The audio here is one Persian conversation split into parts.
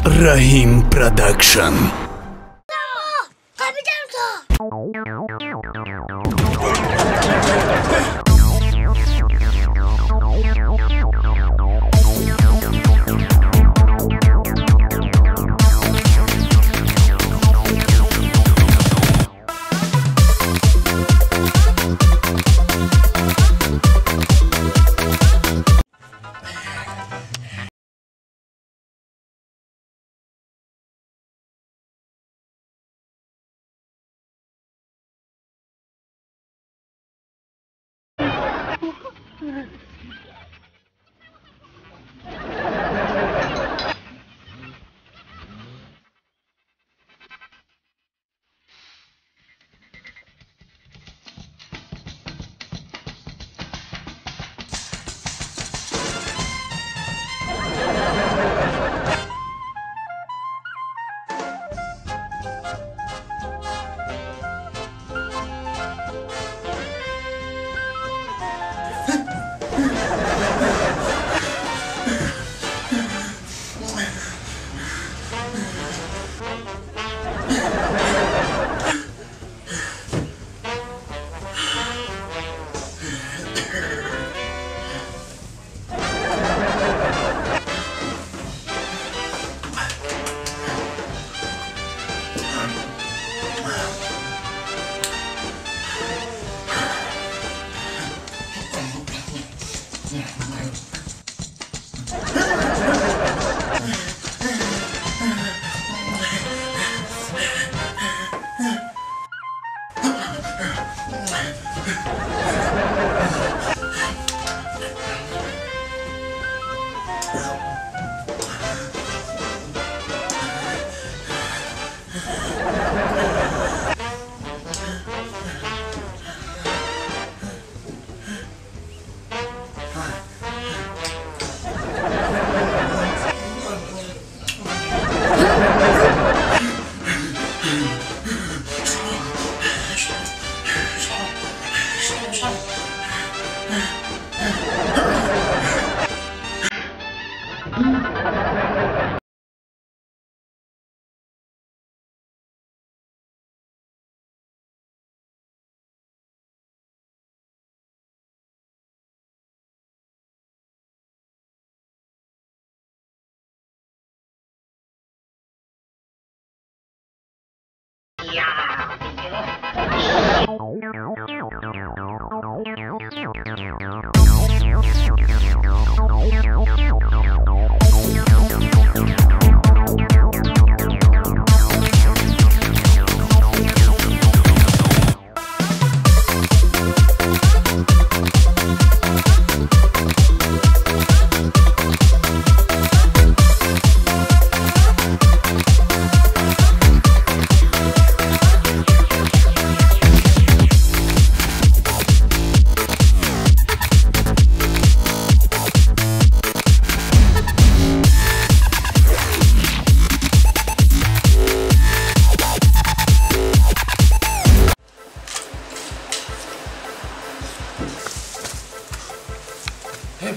Rahim Production.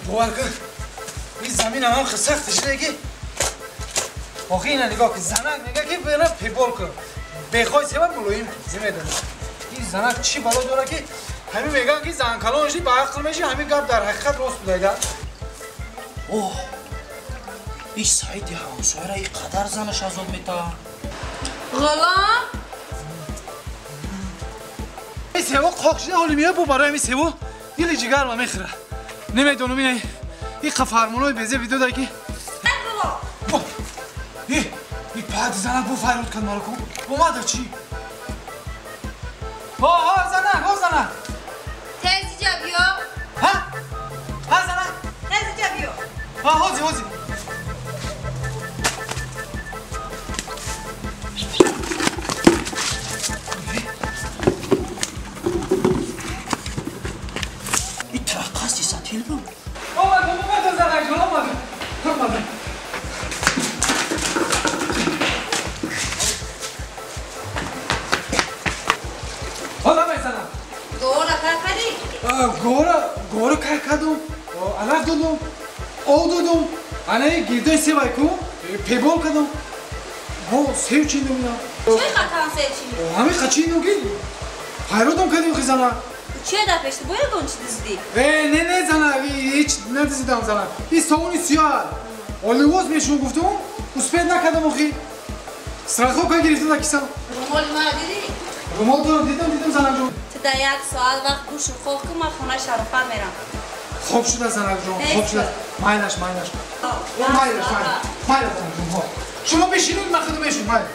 باور کن این زمین هم خیلی سختش نگی آخه اینه نگاه که زنک نگه که برم پیبال کن بخوای سبب ملویم زمین دارم این زنک چی بالا داره که همین میگن که زن کلانشی با عقل میشی همین گپ در حقیقت راست بوده اوه این سعید همسایه را اینقدر زنش عذاب میتا غلام این سوا قاقشی حالی میاد بو برای این سوا دیل جگر ما میخوره نمیدونم این فرمانوی بیزه ویدیو داره که این بعد زنک بو فیروت کن مالکو اومده چی؟ ها زنک تیزی جا بیا ها زنک تیزی جا بیا هوزی این ترقصی ساتیل رو اومد زنک جان اومد گورا کار کردم، علف دادم، آب دادم، آنها گیردای سه بایکو، پیبال کدوم ها سیو چی نمی‌دونم چه خطران سرچینی؟ همه خچی نگی حیرتم کردیم خیزانا چه در پشت باید گون چی دیزدی؟ نه زنا هیچ ندیدم زنا این ساونی سیاه اولوز میشون گفتم اسپید نکردم اخی سرخو که گرفته تا کیسم رومال ما دیدی؟ رومال تو دیدم زنا جون تو در یک ساعت وقت گوش خوب که ما خونه شرفت میرم خوب شده زنا جون خوب شده ماینش ماینش جون شما بشینید من خدمتشون ماینش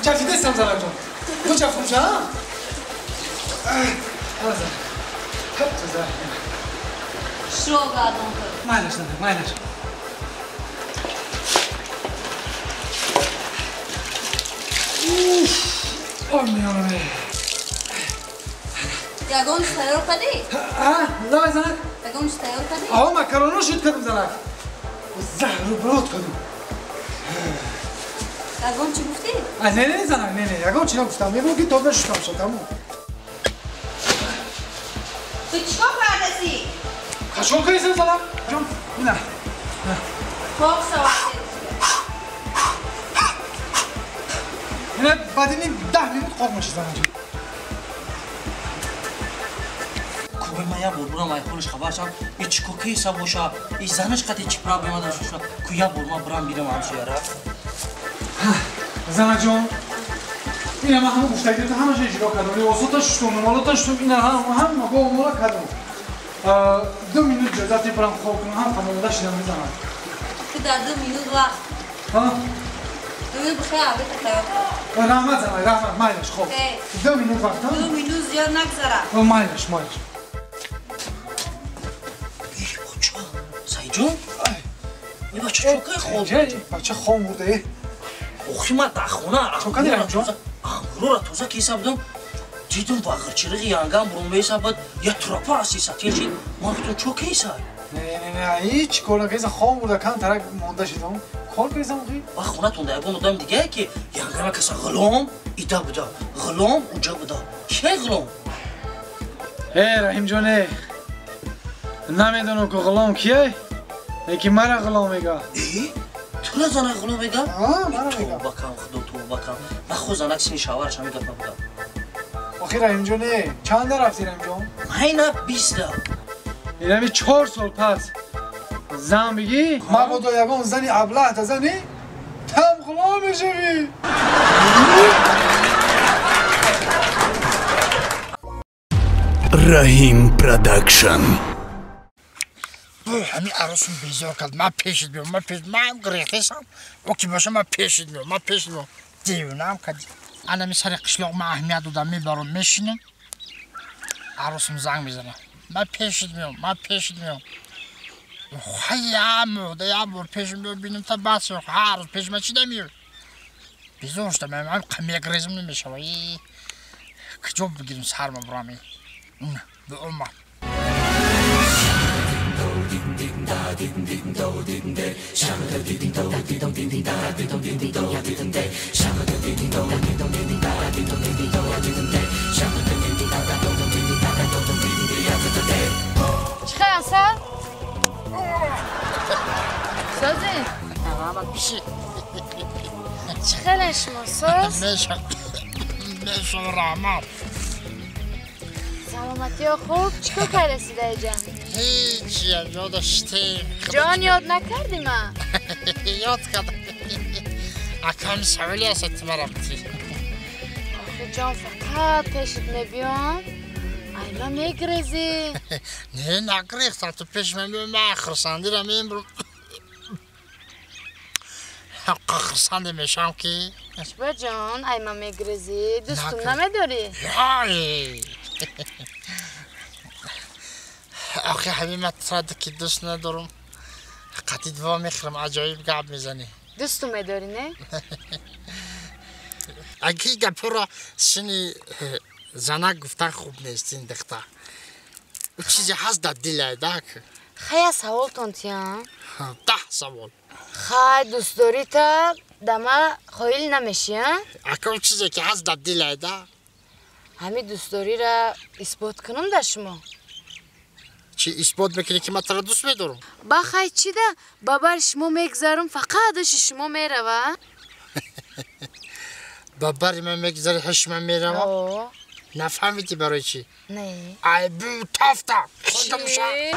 چفیده سم زنم جان تو چفم شا؟ شروع گردم کرد مایلش نده مایلش میانمه یگون تیار کردی؟ لای زنک یگون تیار کردی؟ آه مکرونو شد کردم زنک زهر رو برات کردم یگون چی گفتی؟ نه زنک نه یگون چی نگفتم میگم که تو بشتم شد تموم تو چیکار کردی؟ کشول کنی زنک جون نه خوب سواد اینه بعد این 10 minut خواب میشه زنک جون کوبه ما یا برو ما خودش خبر شم این چیکو کیسا باشه این زنش قطعی چی پرابلم داشته شد کو یا برو ما برام بیرم همش یارا زنک جون این همه گفتگی تو همش اجرا کردم واسطش تو مالاتش تو این هم با مالا کردم 2 minut جزاتی برام خواب کنم هم خانواده شدم میزنم تو در 2 minut وقت ها 2 minut بخیر عبیت تیار رحمت زنم رحمت مایلش خوب 2 minut وقت 2 minut زیاد نگذره مایلش ای بچه سعید جون این بچه چوکای خواب بچه خواب بوده اوخی ما دخونه چوکا دیرم جون رو را توزا کیسا بدم دیدم باقر چرقی یانگم برون بیسا بد یا تراپا راسیسا تیشید ما گفتم چوکه ایسا نه هیچ کلا کیسا خواب بوده کن ترک مونده شدم کل کیسا مخی و خونه تونده اگه مدام دیگه که یانگم کسا غلام ایتا بوده غلام اونجا بوده که غلام رحیم جونه نمیدونم که غلام کیه یکی مرا غلام میگه ای؟ تو نزانه غلام میگه؟ مرا تو میگه بکم خدا تو بکم من خود زنک سینی شاورش همی گفت بودم آخی رحیم جونه چند رفتی رحیم جون؟ مینه 20 این همی 4 سال پس زن بگی؟ ما با دو یگان زنی ابله تا زنی؟ تم غلام میشوی Rahim Production. همین عروسم بیزار کرد من پیشت بیام من گریخته سم اوکی باشه من پیشت بیام دیونم کرد انا سر قشلاق من اهمیت دادم میبرم میشینم عروسم زنگ میزنه من پیشت میام خیام یا بر پیشم ببینم تا بس هر روز پیش من چی نمیاد بیزار شدم من قمیه گریزم نمیشه کجا بگیرم سر مبرامی به امم چخه اصل؟ سازی؟ من پیشی چخه شما ساز؟ میشم رحمت سلامتی ها خوب؟ چکو که رسیده جان؟ هیچ یاد داشتیم جان یاد نکردی من؟ یاد کردم اکرم سوالی هست مرم آخه جان فقط پیشت میبیام ایلا میگریزی نه نگریختم تو پیش من بیام من خرسندی را میبرم خرسنده میشم که با جان ایما میگریزی دوستم نمیداری؟ یای آخه حبیب من ترده که دوست ندارم قطعی دوا میخرم عجایب گب میزنی دوستم میداری نه؟ اگه گپو را سنی زنک گفتن خوب نیست این دختر او چیزی هست در دل دک خیلی سوال تونتیم 10 سوال خیلی دوست داری تا دما خیلی نمیشی ها؟ اون چیزی که هست در دل ده همین دوستداری را اثبات کنم در شما. چی اثبات میکنی که من تو را دوست میدارم؟ بخیر چی ده؟ بابر شما میگذارم فقط شما میروه؟ بابر من میگذاری هش من میروه؟ نفهمیدی برای چی؟ نه ای بو تافتا خودم شد